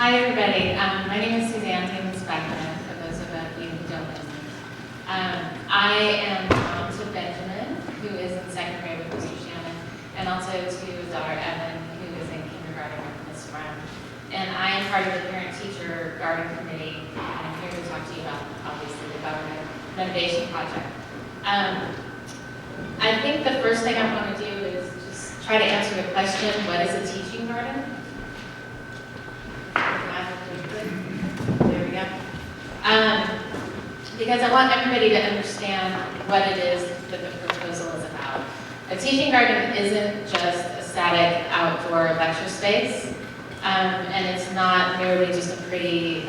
Hi everybody, my name is Suzanne Taylor-Speckman, for those of you who don't know me. I am mom to Benjamin, who is in second grade with Mr. Shannon, and also to daughter Evan, who is in kindergarten with Ms. Brown. And I am part of the parent-teacher garden committee, and I'm here to talk to you about, obviously, the government renovation project. I think the first thing I want to do is just try to answer the question, what is a teaching garden? There we go. Because I want everybody to understand what it is that the proposal is about. A teaching garden isn't just a static outdoor lecture space, and it's not merely just a pretty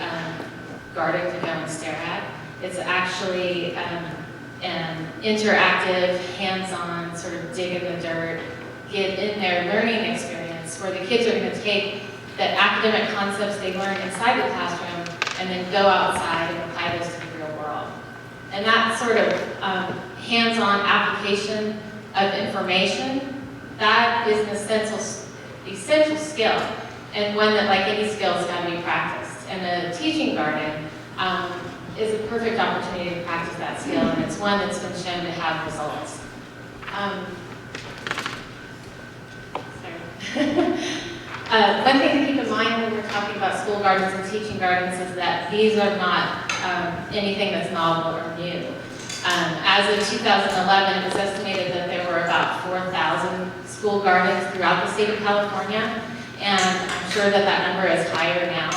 garden to go and stare at. It's actually an interactive, hands-on, sort of dig in the dirt, get in there learning experience where the kids are going to take the academic concepts they learn inside the classroom and then go outside and apply those to the real world. And that sort of hands-on application of information, that is an essential skill, and one that, like any skill, has got to be practiced. And the teaching garden is a perfect opportunity to practice that skill, and it's one that's been shown to have results. One thing to keep in mind when we're talking about school gardens and teaching gardens is that these are not anything that's novel or new. As of 2011, it was estimated that there were about 4,000 school gardens throughout the state of California, and I'm sure that that number is higher now.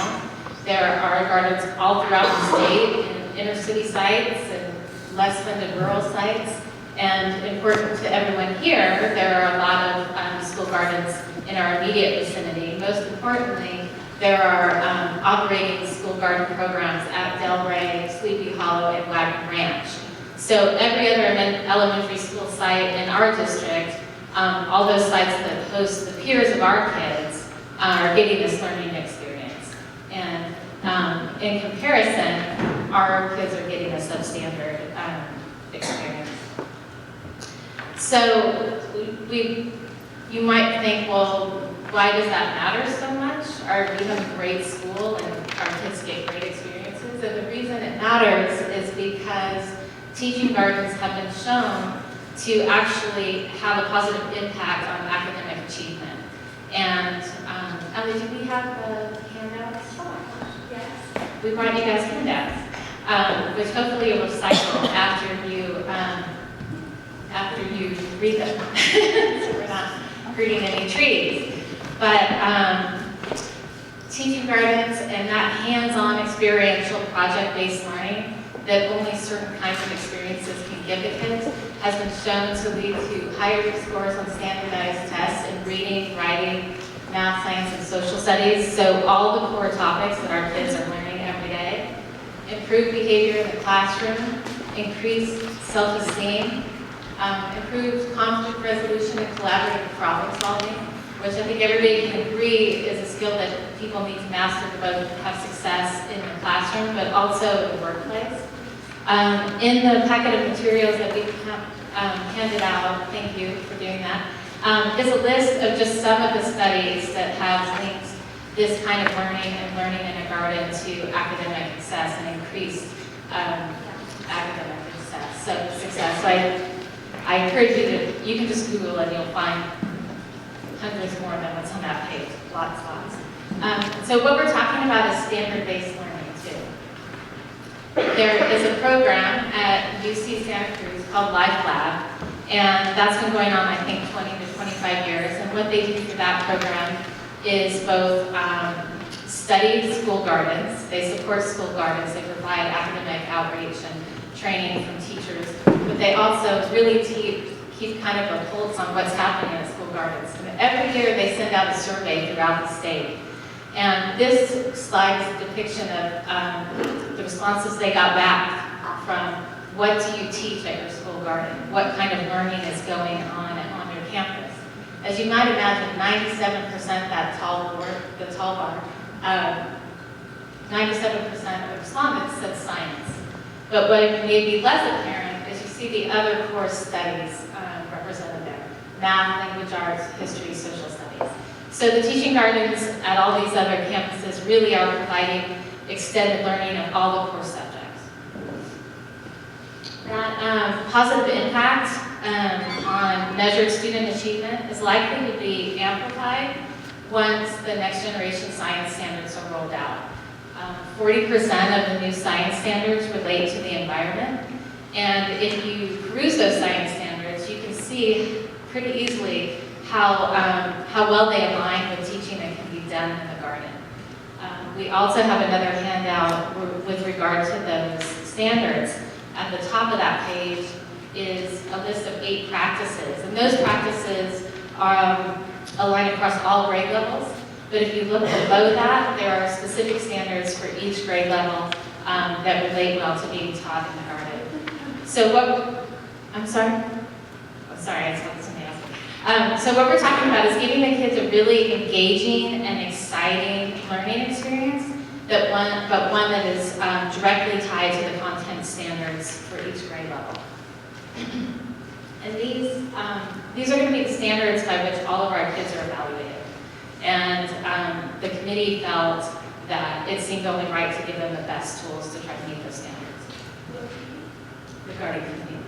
There are gardens all throughout the state, in inner city sites and less funded rural sites. And important to everyone here, there are a lot of school gardens in our immediate vicinity. Most importantly, there are operating school garden programs at Delray, Sleepy Hollow, and Wagon Ranch. So every other elementary school site in our district, all those sites that host the peers of our kids, are getting this learning experience. And in comparison, our kids are getting a substandard experience. So you might think, well, why does that matter so much? We have a great school and our kids get great experiences. And the reason it matters is because teaching gardens have been shown to actually have a positive impact on academic achievement. And Ellie, do we have the handouts? Yes. We brought you guys handouts, which hopefully you'll recycle after you read them. So we're not hurting any trees. But teaching gardens and that hands-on experiential project-based learning that only certain kinds of experiences can give the kids has been shown to lead to higher scores on standardized tests in reading, writing, math, science, and social studies. So all the core topics that our kids are learning every day. Improved behavior in the classroom, increased self-esteem, improved conflict resolution and collaborative problem solving, which I think everybody can agree is a skill that people need to master to both have success in the classroom, but also in the workplace. In the packet of materials that we handed out, thank you for doing that, is a list of just some of the studies that have linked this kind of learning and learning in a garden to academic success and increased academic success. So I encourage you can just Google and you'll find hundreds more than what's on that page, lots. So what we're talking about is standard-based learning too. There is a program at UC Santa Cruz called Life Lab, and that's been going on, I think, 20 to 25 years. And what they do for that program is both study school gardens. They support school gardens. They provide academic outreach and training from teachers, but they also really keep kind of a pulse on what's happening at school gardens. And every year they send out a survey throughout the state. And this slide is a depiction of the responses they got back from what do you teach at your school garden? What kind of learning is going on your campus? As you might imagine, 97% that the tall bar, 97% of the respondents said science. But what may be less apparent is you see the other core studies represented there. Math, language arts, history, social studies. So the teaching gardens at all these other campuses really are providing extended learning of all the core subjects. That positive impact on measured student achievement is likely to be amplified once the next generation science standards are rolled out. 40% of the new science standards relate to the environment, and if you peruse those science standards, you can see pretty easily how well they align with teaching that can be done in the garden. We also have another handout with regard to those standards. At the top of that page is a list of 8 practices, and those practices align across all grade levels. But if you look below that, there are specific standards for each grade level that relate well to being taught in the garden. So I'm sorry? Oh, sorry, I spoke to somebody else. So what we're talking about is giving the kids a really engaging and exciting learning experience, but one that is directly tied to the content standards for each grade level. And these are going to be the standards by which all of our kids are evaluated. And the committee felt that it seemed only right to give them the best tools to try to meet those standards. Regarding committee.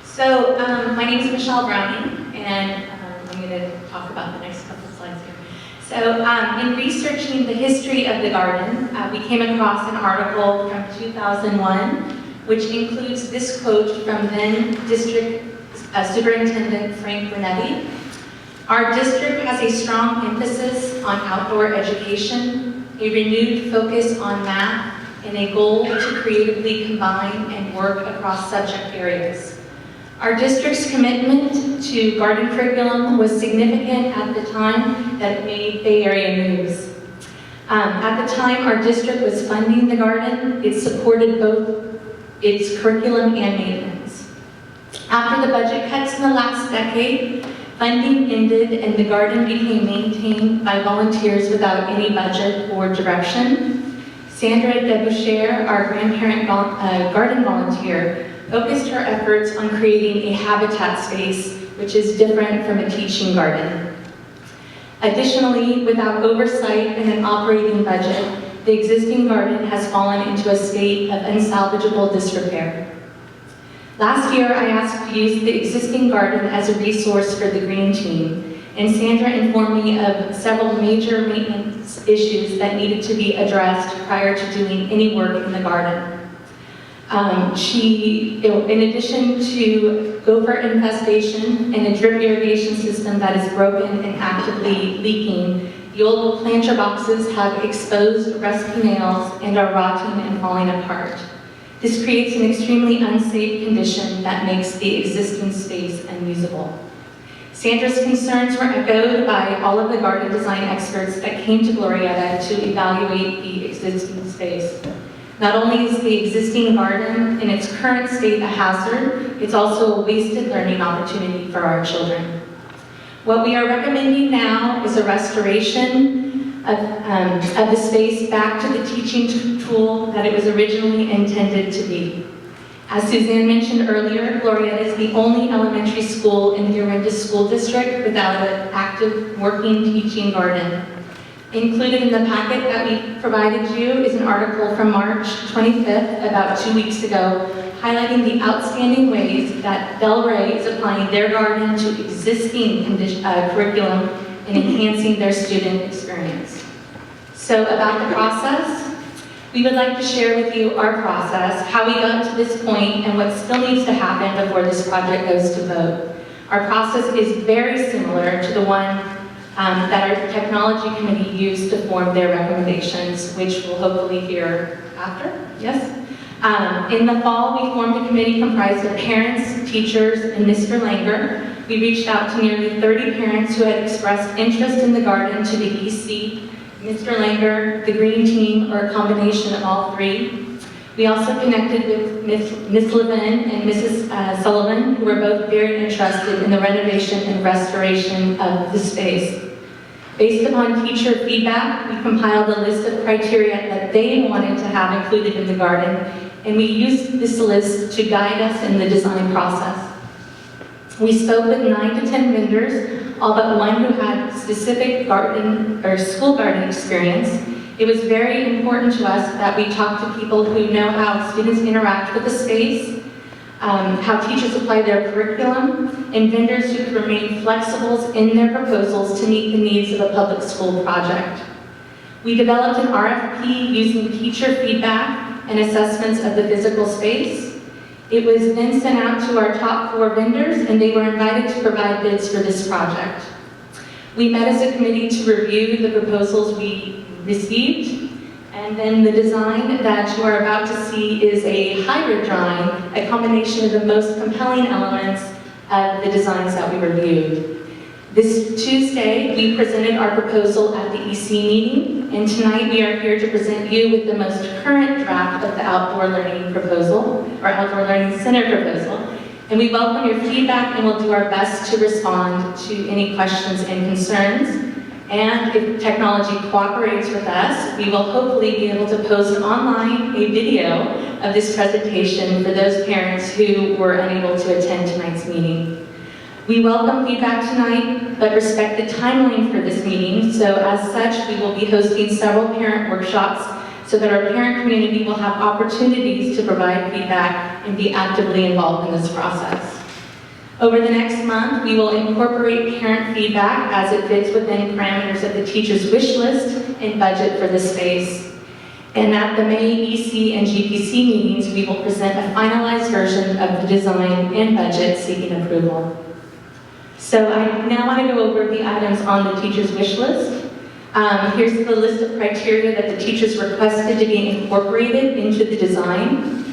So my name is Michelle Browning, and I'm going to talk about the next couple slides here. So in researching the history of the garden, we came across an article from 2001, which includes this quote from then District Superintendent Frank Brunetti. Our district has a strong emphasis on outdoor education, a renewed focus on math, and a goal to creatively combine and work across subject areas. Our district's commitment to garden curriculum was significant at the time that it made Bay Area news. At the time our district was funding the garden, it supported both its curriculum and maintenance. After the budget cuts in the last decade, funding ended and the garden became maintained by volunteers without any budget or direction. Sandra Deboucher, our grandparent garden volunteer, focused her efforts on creating a habitat space which is different from a teaching garden. Additionally, without oversight and an operating budget, the existing garden has fallen into a state of unsalvageable disrepair. Last year, I asked to use the existing garden as a resource for the green team, and Sandra informed me of several major maintenance issues that needed to be addressed prior to doing any work in the garden. In addition to gopher infestation and a drip irrigation system that is broken and actively leaking, the old planter boxes have exposed rusty nails and are rotting and falling apart. This creates an extremely unsafe condition that makes the existing space unusable. Sandra's concerns were echoed by all of the garden design experts that came to Glorietta to evaluate the existing space. Not only is the existing garden in its current state a hazard, it's also a wasted learning opportunity for our children. What we are recommending now is a restoration of the space back to the teaching tool that it was originally intended to be. As Suzanne mentioned earlier, Glorietta is the only elementary school in the Orinda School District without an active working teaching garden. Included in the packet that we provided you is an article from March 25th, about 2 weeks ago, highlighting the outstanding ways that Delray is applying their garden to existing curriculum and enhancing their student experience. So about the process, we would like to share with you our process, how we got to this point, and what still needs to happen before this project goes to vote. Our process is very similar to the one that our technology committee used to form their recommendations, which we'll hopefully hear after, yes? In the fall, we formed a committee comprised of parents, teachers, and Mr. Langer. We reached out to nearly 30 parents who had expressed interest in the garden to the EC, Mr. Langer, the green team, or a combination of all three. We also connected with Ms. Levin and Mrs. Sullivan, who were both very interested in the renovation and restoration of the space. Based upon teacher feedback, we compiled a list of criteria that they wanted to have included in the garden, and we used this list to guide us in the design process. We spoke with 9 to 10 vendors, all but one who had specific garden or school garden experience. It was very important to us that we talk to people who know how students interact with the space, how teachers apply their curriculum, and vendors who can remain flexible in their proposals to meet the needs of a public school project. We developed an RFP using teacher feedback and assessments of the physical space. It was then sent out to our top 4 vendors, and they were invited to provide bids for this project. We met as a committee to review the proposals we received, and then the design that you are about to see is a hybrid drawing, a combination of the most compelling elements of the designs that we reviewed. This Tuesday, we presented our proposal at the EC meeting, and tonight we are here to present you with the most current draft of the Outdoor Learning proposal, or Outdoor Learning Center proposal. And we welcome your feedback, and we'll do our best to respond to any questions and concerns. And if technology cooperates with us, we will hopefully be able to post online a video of this presentation for those parents who were unable to attend tonight's meeting. We welcome feedback tonight, but respect the timeline for this meeting, so as such, we will be hosting several parent workshops so that our parent community will have opportunities to provide feedback and be actively involved in this process. Over the next month, we will incorporate parent feedback as it fits within parameters of the teacher's wish list and budget for the space. And at the May EC and GPC meetings, we will present a finalized version of the design and budget seeking approval. So I now want to go over the items on the teacher's wish list. Here's the list of criteria that the teachers requested to be incorporated into the design.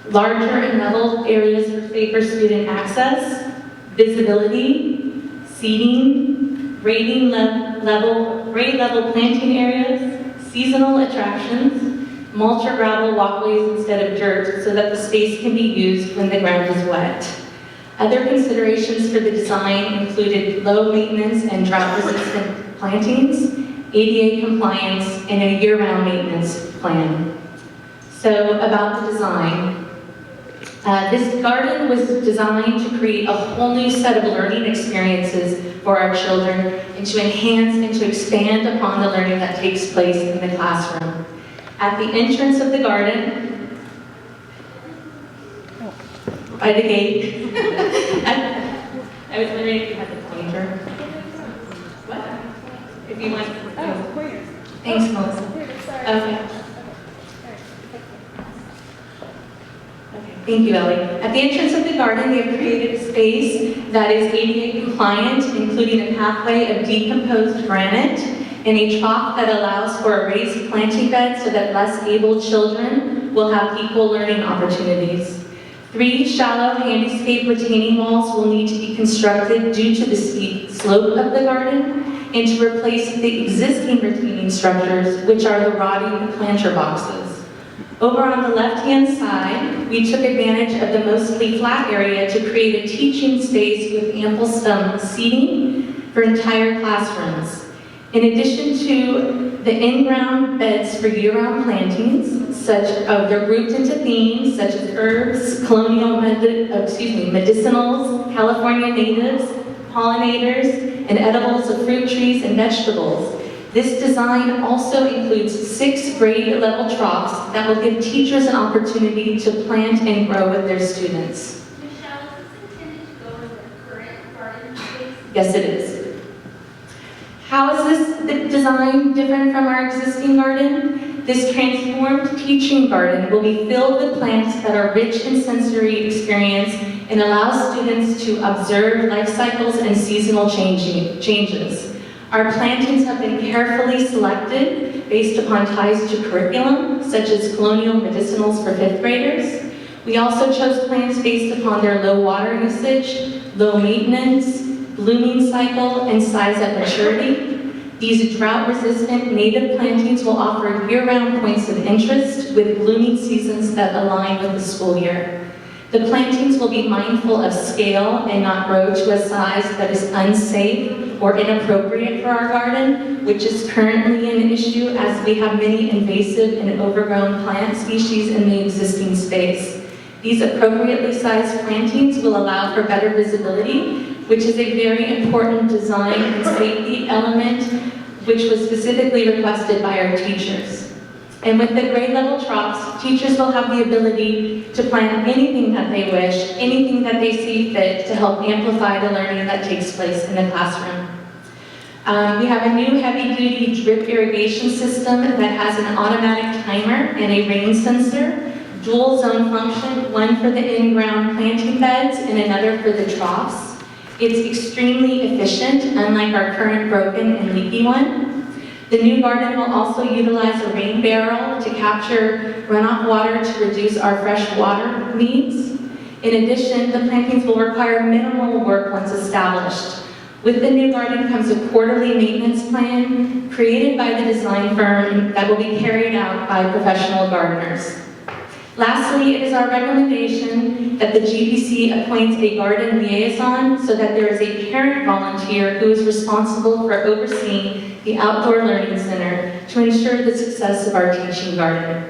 Larger and level areas for safer student access, visibility, seating, grade level planting areas, seasonal attractions, mulch or gravel walkways instead of dirt so that the space can be used when the ground is wet. Other considerations for the design included low maintenance and drought-resistant plantings, ADA compliance, and a year-round maintenance plan. So about the design. This garden was designed to create a whole new set of learning experiences for our children and to enhance and to expand upon the learning that takes place in the classroom. At the entrance of the garden, by the gate, I was wondering if you had the pointer. What? If you want. Oh, pointers. Thanks, Melissa. Okay. Thank you, Ellie. At the entrance of the garden, they have created a space that is ADA compliant, including a pathway of decomposed granite and a trough that allows for a raised planting bed so that less able children will have equal learning opportunities. 3 shallow handyscape retaining walls will need to be constructed due to the steep slope of the garden and to replace the existing retaining structures, which are the rotting planter boxes. Over on the left-hand side, we took advantage of the mostly flat area to create a teaching space with ample seating for entire classrooms. In addition to the in-ground beds for year-round plantings, they're grouped into themes such as herbs, medicinals, California natives, pollinators, and edibles of fruit trees and vegetables. This design also includes 6 grade level troughs that will give teachers an opportunity to plant and grow with their students. Michelle, is this intended to go with the current garden space? Yes, it is. How is this design different from our existing garden? This transformed teaching garden will be filled with plants that are rich in sensory experience and allow students to observe life cycles and seasonal changes. Our plantings have been carefully selected based upon ties to curriculum, such as colonial medicinals for 5th graders. We also chose plants based upon their low water usage, low maintenance, blooming cycle, and size at maturity. These drought-resistant native plantings will offer year-round points of interest with blooming seasons that align with the school year. The plantings will be mindful of scale and not grow to a size that is unsafe or inappropriate for our garden, which is currently an issue as we have many invasive and overgrown plant species in the existing space. These appropriately sized plantings will allow for better visibility, which is a very important design and safety element, which was specifically requested by our teachers. And with the grade level troughs, teachers will have the ability to plant anything that they wish, anything that they see fit to help amplify the learning that takes place in the classroom. We have a new heavy-duty drip irrigation system that has an automatic timer and a rain sensor, dual zone function, one for the in-ground planting beds and another for the troughs. It's extremely efficient, unlike our current broken and leaky one. The new garden will also utilize a rain barrel to capture runoff water to reduce our fresh water needs. In addition, the plantings will require minimal work once established. With the new garden comes a quarterly maintenance plan created by the design firm that will be carried out by professional gardeners. Lastly, it is our recommendation that the GPC appoints a garden liaison so that there is a parent volunteer who is responsible for overseeing the outdoor learning center to ensure the success of our teaching garden.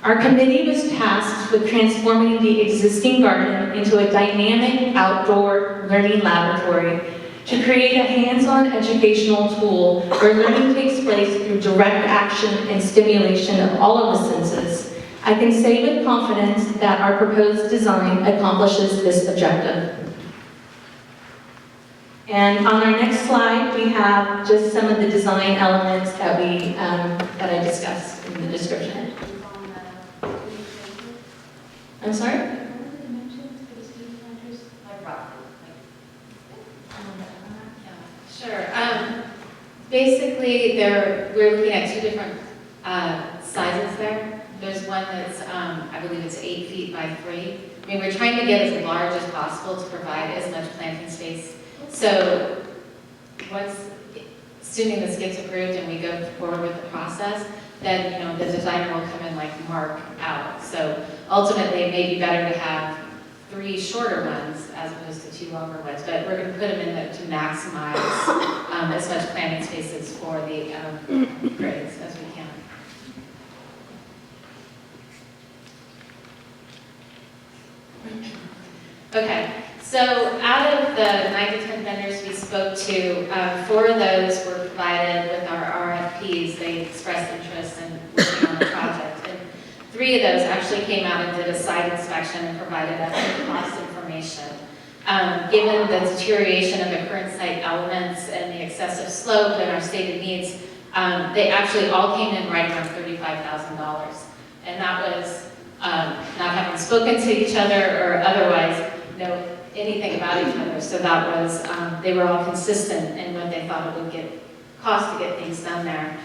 Our committee was tasked with transforming the existing garden into a dynamic outdoor learning laboratory to create a hands-on educational tool where learning takes place through direct action and stimulation of all of the senses. I can say with confidence that our proposed design accomplishes this objective. And on our next slide, we have just some of the design elements that I discussed in the description. I'm sorry? Sure. Basically, we're looking at two different sizes there. There's one that's, I believe it's 8 feet by 3. I mean, we're trying to get as large as possible to provide as much planting space. So assuming this gets approved and we go forward with the process, then, the designer will come and mark out. So ultimately, it may be better to have 3 shorter ones as opposed to 2 longer ones, but we're going to put them in to maximize as much planting spaces for the grades as we can. Okay, so out of the 9 to 10 vendors we spoke to, 4 of those were provided with our RFPs. They expressed interest in working on the project. And 3 of those actually came out and did a site inspection and provided us with cost information. Given the deterioration of the current site elements and the excessive slope and our stated needs, they actually all came in right around $35,000. And that was not having spoken to each other or otherwise know anything about each other. So that was, they were all consistent in what they thought it would cost to get things done there.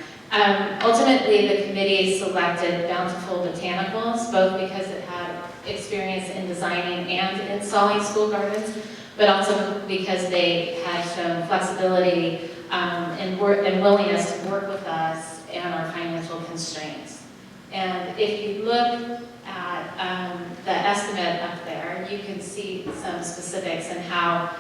Ultimately, the committee selected Bountiful Botanicals, both because it had experience in designing and installing school gardens, but also because they had shown flexibility and willingness to work with us and our financial constraints. And if you look at the estimate up there, you can see some specifics and how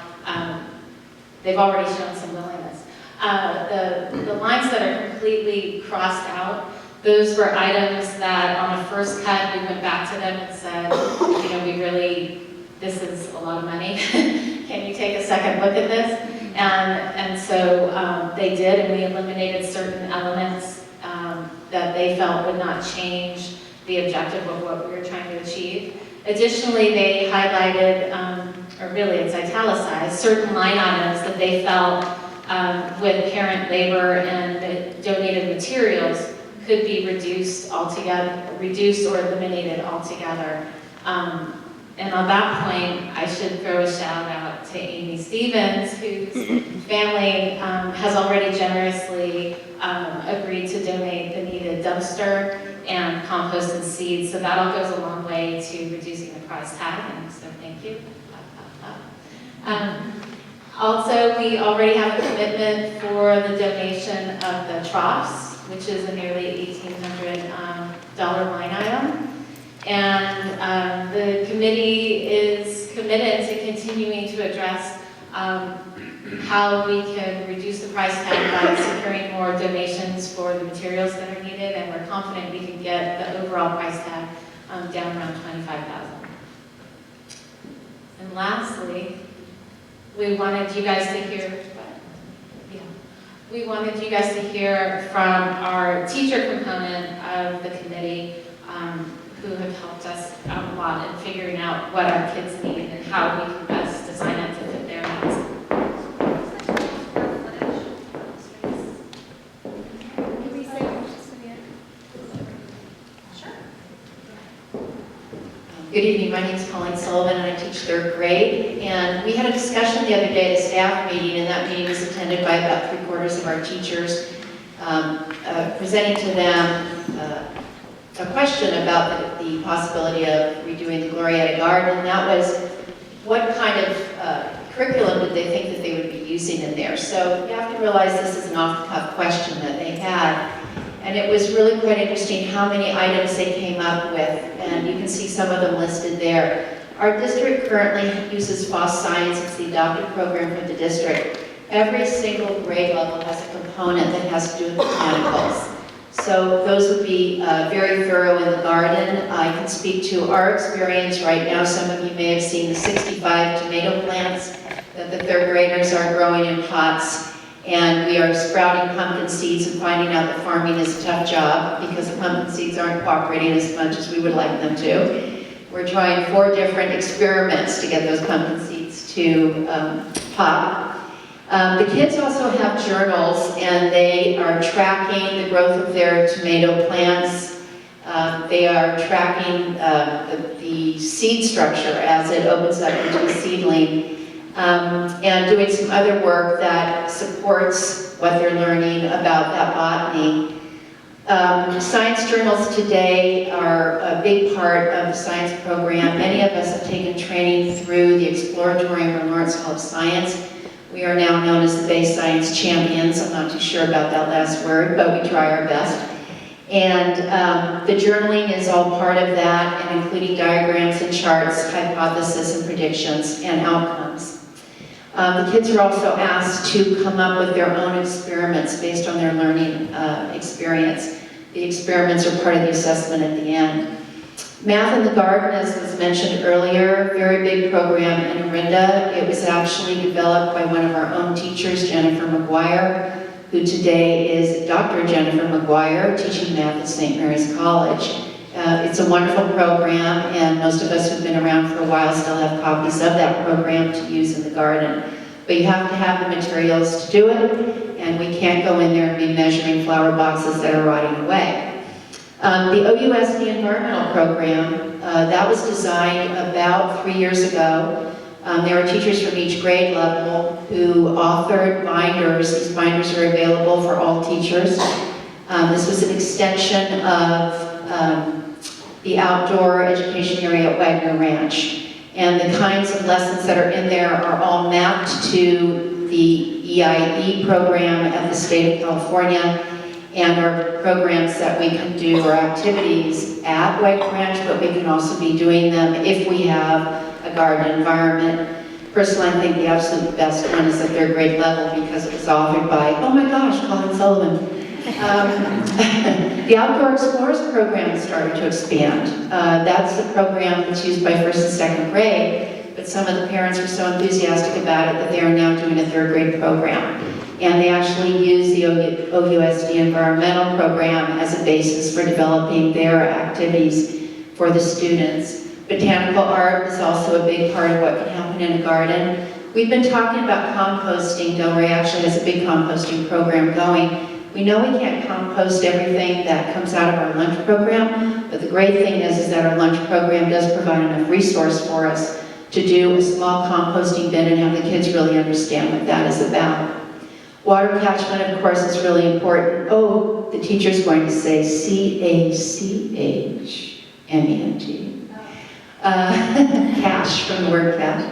they've already shown some willingness. The lines that are completely crossed out, those were items that on a first cut, we went back to them and said, this is a lot of money. Can you take a second look at this? And so they did, and we eliminated certain elements that they felt would not change the objective of what we were trying to achieve. Additionally, they highlighted, or really it's italicized, certain line items that they felt with parent labor and the donated materials could be reduced or eliminated altogether. And on that point, I should throw a shout out to Amy Stevens, whose family has already generously agreed to donate the needed dumpster and compost and seeds. So that all goes a long way to reducing the price tag, and so thank you. Also, we already have a commitment for the donation of the troughs, which is a nearly $1,800 line item. And the committee is committed to continuing to address how we can reduce the price tag by securing more donations for the materials that are needed, and we're confident we can get the overall price tag down around $25,000. And lastly, we wanted you guys to hear, we wanted you guys to hear from our teacher component of the committee, who have helped us out a lot in figuring out what our kids need and how we can best design it to fit their needs. Can we say Good evening, my name is Colleen Sullivan and I teach third grade. And we had a discussion the other day at a staff meeting, and that meeting was attended by about 3/4 of our teachers, presenting to them a question about the possibility of redoing the Glorietta garden. And that was, what kind of curriculum did they think that they would be using in there? So you have to realize this is an off-the-cuff question that they had. And it was really quite interesting how many items they came up with, and you can see some of them listed there. Our district currently uses FOSS Science. It's the adopted program for the district. Every single grade level has a component that has to do with botanicals. So those would be very thorough in the garden. I can speak to our experience right now. Some of you may have seen the 65 tomato plants that the third graders are growing in pots. And we are sprouting pumpkin seeds and finding out that farming is a tough job because the pumpkin seeds aren't cooperating as much as we would like them to. We're trying 4 different experiments to get those pumpkin seeds to pop. The kids also have journals, and they are tracking the growth of their tomato plants. They are tracking the seed structure as it opens up into a seedling. And doing some other work that supports what they're learning about that botany. Science journals today are a big part of the science program. Many of us have taken training through the Exploratorium or Lawrence Hall of Science. We are now known as the Bay Science Champions. I'm not too sure about that last word, but we try our best. And the journaling is all part of that, and including diagrams and charts, hypothesis and predictions, and outcomes. The kids are also asked to come up with their own experiments based on their learning experience. The experiments are part of the assessment at the end. Math in the Garden, as was mentioned earlier, very big program in Orinda. It was actually developed by one of our own teachers, Jennifer McGuire, who today is Dr. Jennifer McGuire, teaching math at St. Mary's College. It's a wonderful program, and most of us who've been around for a while still have copies of that program to use in the garden. But you have to have the materials to do it, and we can't go in there and be measuring flower boxes that are rotting away. The OUSD environmental program, that was designed about 3 years ago. There were teachers from each grade level who authored binders. These binders are available for all teachers. This was an extension of the outdoor education area at Wagner Ranch. And the kinds of lessons that are in there are all mapped to the EIE program at the state of California, and are programs that we can do, or activities at Wagner Ranch, but we can also be doing them if we have a garden environment. Personally, I think the absolute best one is at third grade level because it was authored by, oh my gosh, Colleen Sullivan. The Outdoor Explorers program started to expand. That's the program that's used by first and second grade, but some of the parents were so enthusiastic about it that they are now doing a third grade program. And they actually use the OUSD environmental program as a basis for developing their activities for the students. Botanical art is also a big part of what can happen in a garden. We've been talking about composting. Del Rey actually has a big composting program going. We know we can't compost everything that comes out of our lunch program, but the great thing is that our lunch program does provide enough resource for us to do a small composting bin and have the kids really understand what that is about. Water catchment, of course, is really important. Oh, the teacher's going to say C-A-C-H-M-E-N-T. Cash, from the word cash.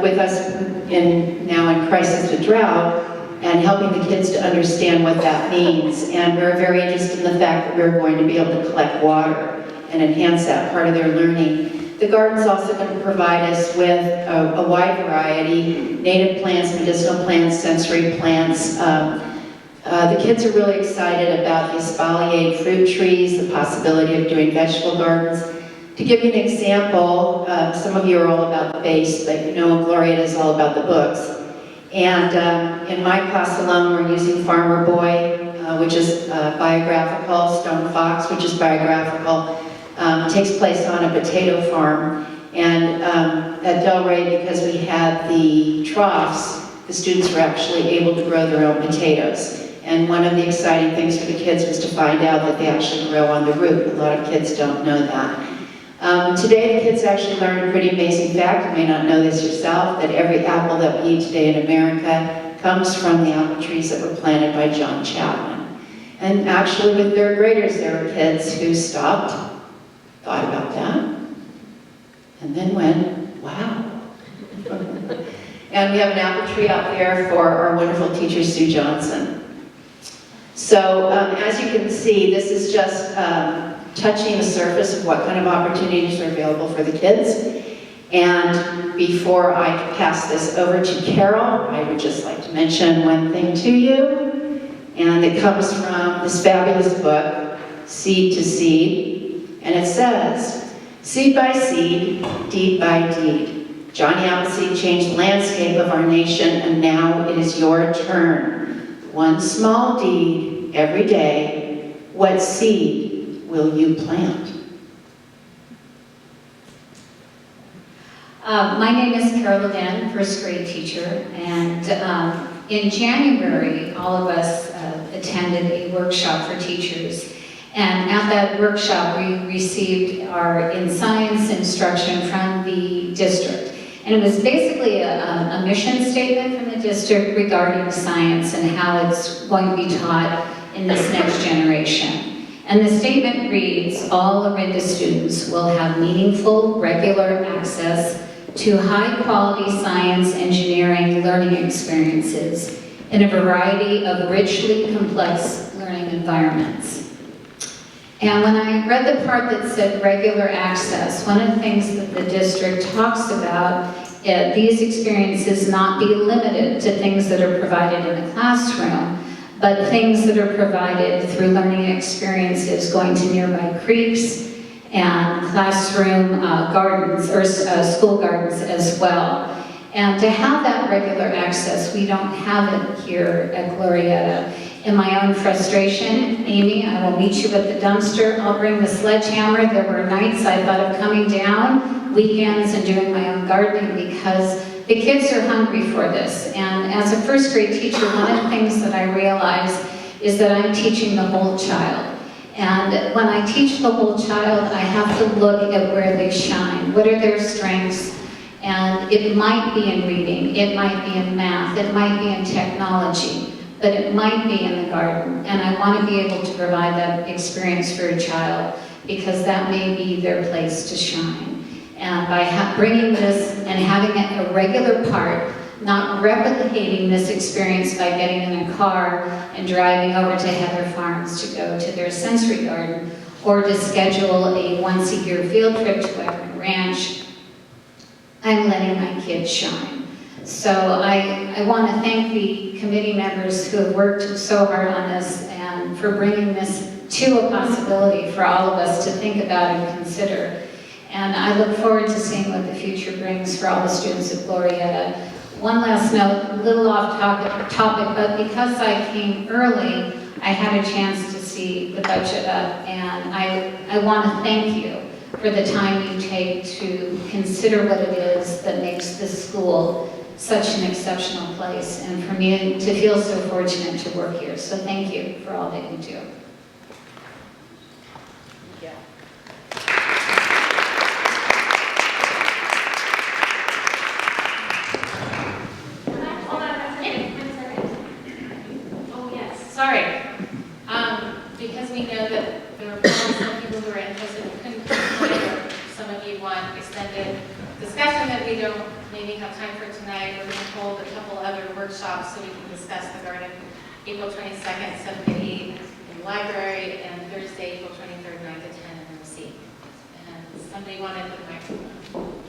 With us now in crisis to drought, and helping the kids to understand what that means. And we're very interested in the fact that we're going to be able to collect water and enhance that part of their learning. The garden's also going to provide us with a wide variety, native plants, medicinal plants, sensory plants. The kids are really excited about the espaliered fruit trees, the possibility of doing vegetable gardens. To give you an example, some of you are all about the base, but you know Glorietta is all about the books. And in my class alone, we're using Farmer Boy, which is biographical, Stone Fox, which is biographical. Takes place on a potato farm. And at Delray, because we had the troughs, the students were actually able to grow their own potatoes. And one of the exciting things for the kids was to find out that they actually grow on the root. A lot of kids don't know that. Today, the kids actually learned a pretty amazing fact. You may not know this yourself, that every apple that we eat today in America comes from the apple trees that were planted by John Chapman. And actually, with third graders, there were kids who stopped, thought about that, and then went, wow. And we have an apple tree out there for our wonderful teacher, Sue Johnson. So as you can see, this is just touching the surface of what kind of opportunities are available for the kids. And before I pass this over to Carol, I would just like to mention one thing to you. And it comes from this fabulous book, Seed to Seed. And it says, seed by seed, deed by deed. Johnny Appleseed changed the landscape of our nation, and now it is your turn. One small deed every day. What seed will you plant? My name is Carol Levin, first grade teacher, and in January, all of us attended a workshop for teachers. And at that workshop, we received our in science instruction from the district. And it was basically a mission statement from the district regarding science and how it's going to be taught in this next generation. And the statement reads, all Orinda students will have meaningful, regular access to high-quality science engineering learning experiences in a variety of richly complex learning environments. And when I read the part that said regular access, one of the things that the district talks about, these experiences not be limited to things that are provided in the classroom, but things that are provided through learning experiences going to nearby creeks and classroom gardens, or school gardens as well. And to have that regular access, we don't have it here at Glorietta. In my own frustration, Amy, I will meet you at the dumpster. I'll bring the sledgehammer. There were nights I thought of coming down, weekends, and doing my own gardening because the kids are hungry for this. And as a first grade teacher, one of the things that I realize is that I'm teaching the whole child. And when I teach the whole child, I have to look at where they shine. What are their strengths? And it might be in reading, it might be in math, it might be in technology, but it might be in the garden. And I want to be able to provide that experience for a child because that may be their place to shine. And by bringing this and having it a regular part, not replicating this experience by getting in a car and driving over to Heather Farms to go to their sensory garden, or to schedule a once-a-year field trip to Everett Ranch, I'm letting my kids shine. So I want to thank the committee members who have worked so hard on this and for bringing this to a possibility for all of us to think about and consider. And I look forward to seeing what the future brings for all the students at Glorietta. One last note, a little off topic, but because I came early, I had a chance to see the budget up, and I want to thank you for the time you take to consider what it is that makes this school such an exceptional place, and for me to feel so fortunate to work here. So thank you for all that you do. Sorry. Because we know that there are probably some people who are interested who couldn't come tonight, or some of you want extended discussion that we don't maybe have time for tonight. We're going to hold a couple other workshops so we can discuss the garden April 22nd, 7 to 8 in the library, and Thursday, April 23rd, 9 to 10 in the C. And somebody wanted the microphone.